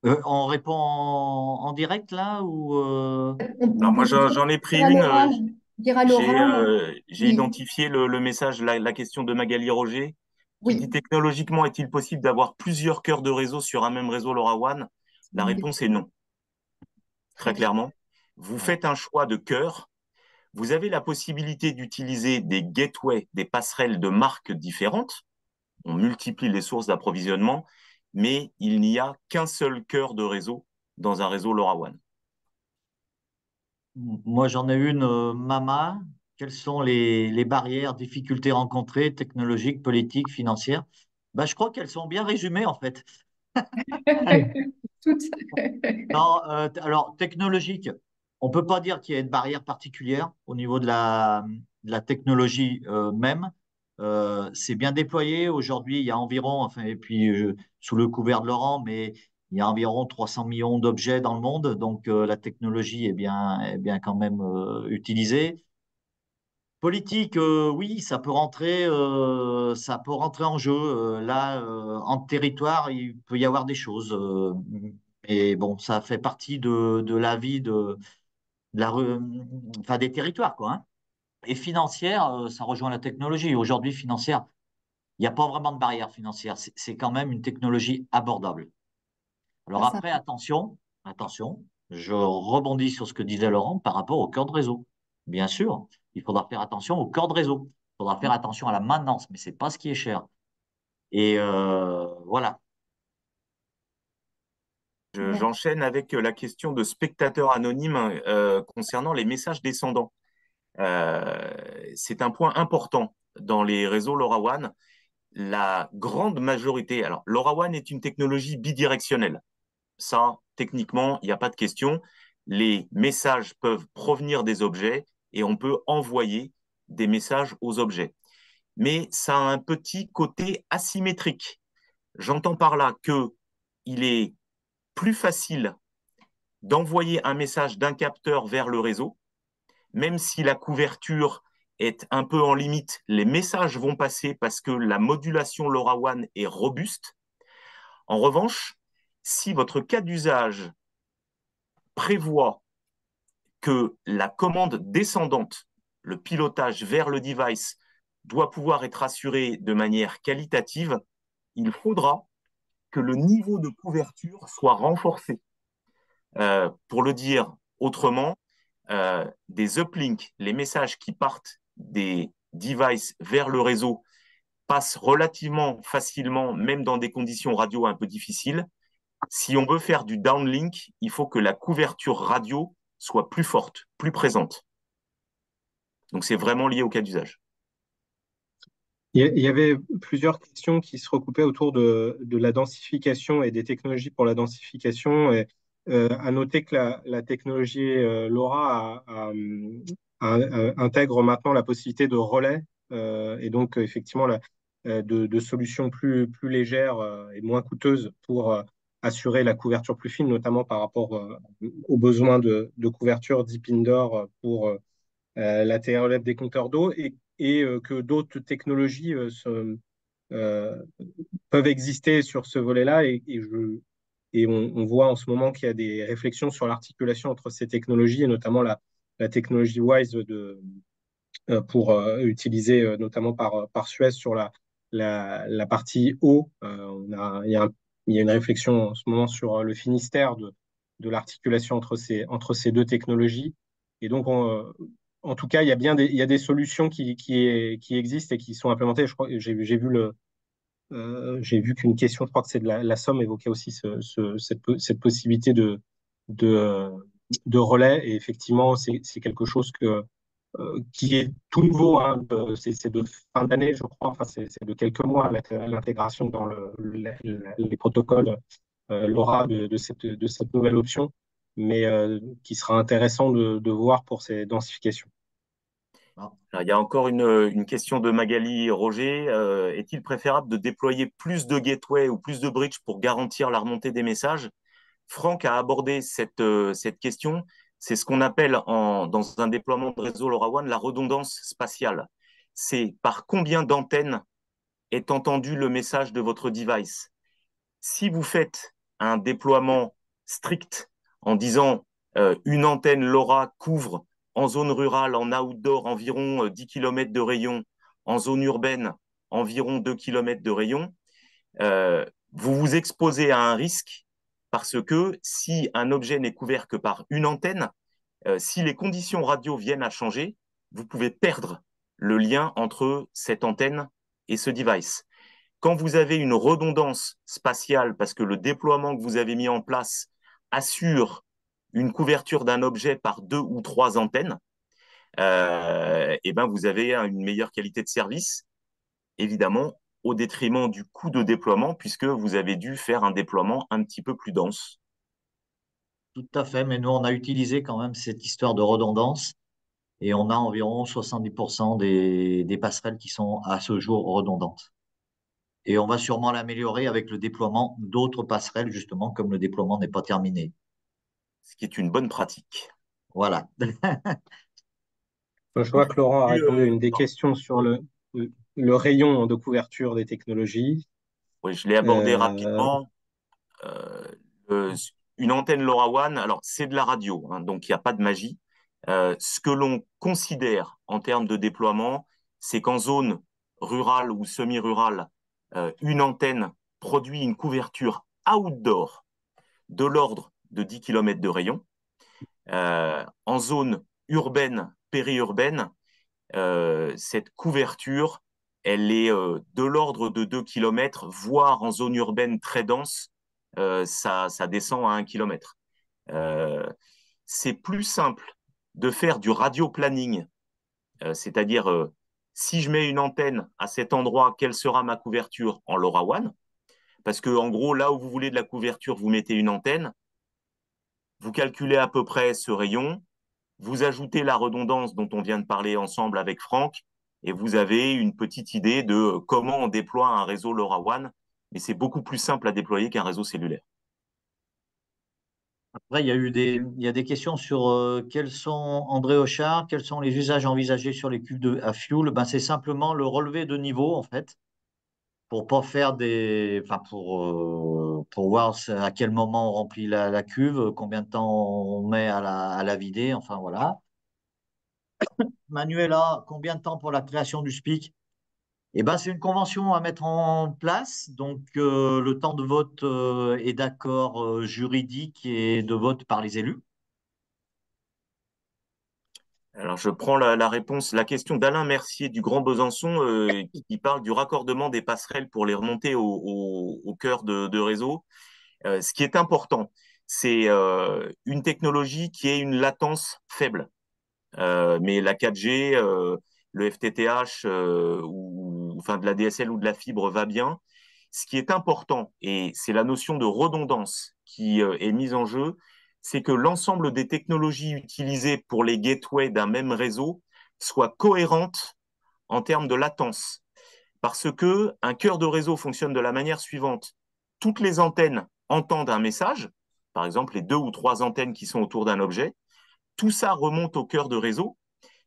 on répond en direct là ou on Alors moi, peut j'en ai pris dire à une. l'oral, dire à l'oral, J'ai oui, identifié le message, la question de Magali Roger, qui dit oui, technologiquement, est-il possible d'avoir plusieurs cœurs de réseau sur un même réseau LoRaWAN? La réponse est non, très très bien. clairement. Vous ouais. faites un choix de cœur. Vous avez la possibilité d'utiliser des gateways, des passerelles de marques différentes. On multiplie les sources d'approvisionnement, mais il n'y a qu'un seul cœur de réseau dans un réseau LoRaWAN. Moi, j'en ai une, Mama. Quelles sont les barrières, difficultés rencontrées, technologiques, politiques, financières? Bah, je crois qu'elles sont bien résumées en fait. Toutes. Non, alors technologique, on peut pas dire qu'il y a une barrière particulière au niveau de la technologie même. C'est bien déployé. Aujourd'hui, il y a environ, enfin, et puis sous le couvert de Laurent, mais il y a environ 300 millions d'objets dans le monde, donc la technologie est bien quand même utilisée. Politique, oui, ça peut rentrer en jeu. Là, en territoire, il peut y avoir des choses. Mais bon, ça fait partie de la vie de enfin, des territoires, quoi, hein. Et financière, ça rejoint la technologie. Aujourd'hui, financière, il n'y a pas vraiment de barrière financière. C'est quand même une technologie abordable. Alors Ça, après, attention, je rebondis sur ce que disait Laurent par rapport au cœur de réseau. Bien sûr, il faudra faire attention au cœur de réseau. Il faudra faire attention à la maintenance, mais c'est pas ce qui est cher. Et voilà. merci. J'enchaîne avec la question de spectateurs anonymes concernant les messages descendants. Euh, c'est un point important dans les réseaux LoRaWAN. La grande majorité, alors LoRaWAN est une technologie bidirectionnelle. Ça, techniquement, il n'y a pas de question. Les messages peuvent provenir des objets et on peut envoyer des messages aux objets. Mais ça a un petit côté asymétrique. J'entends par là que il est plus facile d'envoyer un message d'un capteur vers le réseau, même si la couverture est un peu en limite, les messages vont passer parce que la modulation LoRaWAN est robuste. En revanche, si votre cas d'usage prévoit que la commande descendante, le pilotage vers le device, doit pouvoir être assuré de manière qualitative, il faudra que le niveau de couverture soit renforcé. Pour le dire autrement, des uplinks, les messages qui partent des devices vers le réseau, passent relativement facilement, même dans des conditions radio un peu difficiles. Si on veut faire du downlink, il faut que la couverture radio soit plus forte, plus présente. Donc c'est vraiment lié au cas d'usage. Il y avait plusieurs questions qui se recoupaient autour de la densification et des technologies pour la densification. Et À noter que la technologie LoRa intègre maintenant la possibilité de relais et donc effectivement de solutions plus légères et moins coûteuses pour assurer la couverture plus fine, notamment par rapport aux besoins de couverture deep indoor pour la relève des compteurs d'eau et que d'autres technologies euh, peuvent exister sur ce volet-là et on voit en ce moment qu'il y a des réflexions sur l'articulation entre ces technologies et notamment la technologie WISE pour utiliser notamment par Suez sur la partie eau. Il y a une réflexion en ce moment sur le Finistère de l'articulation entre ces deux technologies. Et donc, en tout cas, il y a des solutions qui existent et qui sont implémentées. Je crois, j'ai vu qu'une question, je crois que c'est de la Somme, évoquait aussi cette possibilité de, euh, de relais. Et effectivement, c'est quelque chose qui est tout nouveau. Hein, c'est de fin d'année, je crois. Enfin, c'est de quelques mois avec l'intégration dans les protocoles LoRa de cette nouvelle option, mais qui sera intéressant de voir pour ces densifications. Alors, il y a encore une question de Magali Roger. Est-il préférable de déployer plus de gateways ou plus de bridges pour garantir la remontée des messages? Franck a abordé cette question. C'est ce qu'on appelle dans un déploiement de réseau LoRaWAN la redondance spatiale. C'est par combien d'antennes est entendu le message de votre device. Si vous faites un déploiement strict en disant une antenne LoRa couvre en zone rurale, en outdoor, environ 10 km de rayon, en zone urbaine, environ 2 km de rayon, vous vous exposez à un risque parce que si un objet n'est couvert que par une antenne, si les conditions radio viennent à changer, vous pouvez perdre le lien entre cette antenne et ce device. Quand vous avez une redondance spatiale, parce que le déploiement que vous avez mis en place assure une couverture d'un objet par 2 ou 3 antennes, et ben vous avez une meilleure qualité de service, évidemment, au détriment du coût de déploiement, puisque vous avez dû faire un déploiement un petit peu plus dense. Tout à fait, mais nous, on a utilisé quand même cette histoire de redondance et on a environ 70% des passerelles qui sont à ce jour redondantes. Et on va sûrement l'améliorer avec le déploiement d'autres passerelles, justement, comme le déploiement n'est pas terminé. Ce qui est une bonne pratique. Voilà. Je vois que Laurent a Puis, répondu à une des questions sur le rayon de couverture des technologies. oui, je l'ai abordé Euh, rapidement. Euh, le- une antenne LoRaWAN, alors c'est de la radio, hein, donc il n'y a pas de magie. Ce que l'on considère en termes de déploiement, c'est qu'en zone rurale ou semi-rurale, une antenne produit une couverture outdoor de l'ordre de 10 km de rayon. En zone urbaine, périurbaine, cette couverture, elle est de l'ordre de 2 km, voire en zone urbaine très dense, ça descend à 1 km. C'est plus simple de faire du radio planning, c'est-à-dire si je mets une antenne à cet endroit, quelle sera ma couverture en LoRaWAN? Parce que en gros, là où vous voulez de la couverture, vous mettez une antenne, vous calculez à peu près ce rayon, vous ajoutez la redondance dont on vient de parler ensemble avec Franck, et vous avez une petite idée de comment on déploie un réseau LoRaWAN, mais c'est beaucoup plus simple à déployer qu'un réseau cellulaire. Après, il y a des questions sur André Hochard, quels sont les usages envisagés sur les cuves à fuel? Ben, c'est simplement le relevé de niveau, en fait, pour pas faire enfin, pour voir à quel moment on remplit la cuve, combien de temps on met à la vider, enfin voilà. Manuela, combien de temps pour la création du SPIC? Eh ben, c'est une convention à mettre en place. Donc, le temps de vote et d'accord juridique et de vote par les élus. Alors, je prends la réponse, la question d'Alain Mercier du Grand Besançon qui parle du raccordement des passerelles pour les remonter au cœur de réseau. Ce qui est important, c'est une technologie qui ait une latence faible. Mais la 4G, le FTTH ou enfin de la DSL ou de la fibre va bien. Ce qui est important, et c'est la notion de redondance qui est mise en jeu, c'est que l'ensemble des technologies utilisées pour les gateways d'un même réseau soient cohérentes en termes de latence. Parce que un cœur de réseau fonctionne de la manière suivante. Toutes les antennes entendent un message, par exemple les 2 ou 3 antennes qui sont autour d'un objet. Tout ça remonte au cœur de réseau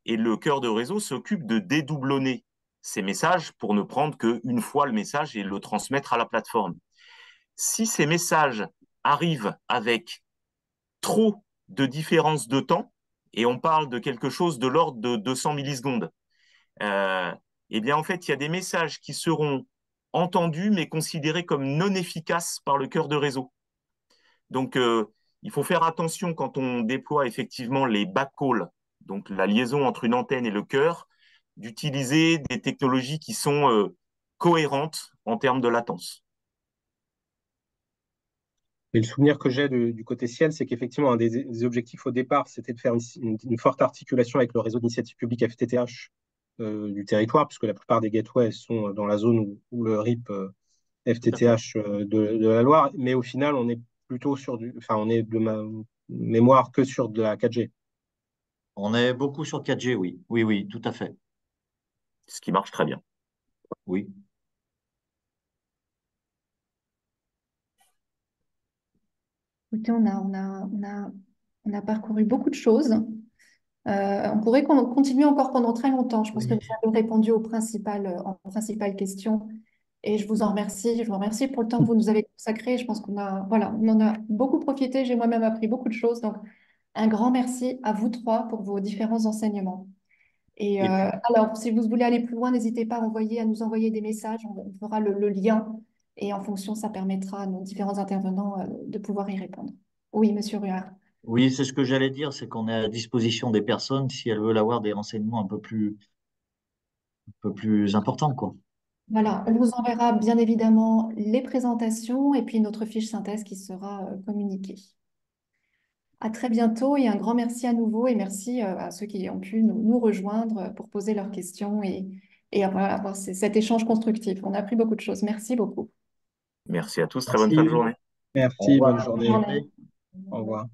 et le cœur de réseau s'occupe de dédoublonner ces messages pour ne prendre qu'une fois le message et le transmettre à la plateforme. Si ces messages arrivent avec trop de différence de temps, et on parle de quelque chose de l'ordre de 200 millisecondes, eh bien, en fait, il y a des messages qui seront entendus, mais considérés comme non efficaces par le cœur de réseau. Donc, il faut faire attention quand on déploie effectivement les backhauls, donc la liaison entre une antenne et le cœur, d'utiliser des technologies qui sont cohérentes en termes de latence. Et le souvenir que j'ai du côté ciel, c'est qu'effectivement, un des objectifs au départ, c'était de faire une forte articulation avec le réseau d'initiative publique FTTH du territoire, puisque la plupart des gateways sont dans la zone où le RIP FTTH de la Loire. Mais au final, on est plutôt sur enfin, on est de ma mémoire que sur de la 4G. On est beaucoup sur 4G, oui. Oui, oui, tout à fait. Ce qui marche très bien. Oui. Écoutez, on a parcouru beaucoup de choses. On pourrait continuer encore pendant très longtemps. Je pense que Oui. vous avez répondu aux principales questions et je vous en remercie. Je vous remercie pour le temps que vous nous avez consacré. Je pense voilà, on en a beaucoup profité. J'ai moi-même appris beaucoup de choses. Donc, un grand merci à vous trois pour vos différents enseignements. Et Et puis, alors, si vous voulez aller plus loin, n'hésitez pas à nous envoyer des messages. On fera le lien et en fonction, ça permettra à nos différents intervenants de pouvoir y répondre. Oui, Monsieur Ruard. Oui, c'est ce que j'allais dire, c'est qu'on est à disposition des personnes si elles veulent avoir des renseignements un peu plus importants, quoi. Voilà, on vous enverra bien évidemment les présentations et puis notre fiche synthèse qui sera communiquée. À très bientôt et un grand merci à nouveau et merci à ceux qui ont pu nous rejoindre pour poser leurs questions et avoir cet échange constructif. On a appris beaucoup de choses. Merci beaucoup. merci à tous. Très bonne fin de Merci. journée. Au Merci, bonne revoir. Bonne journée. journée. Au revoir.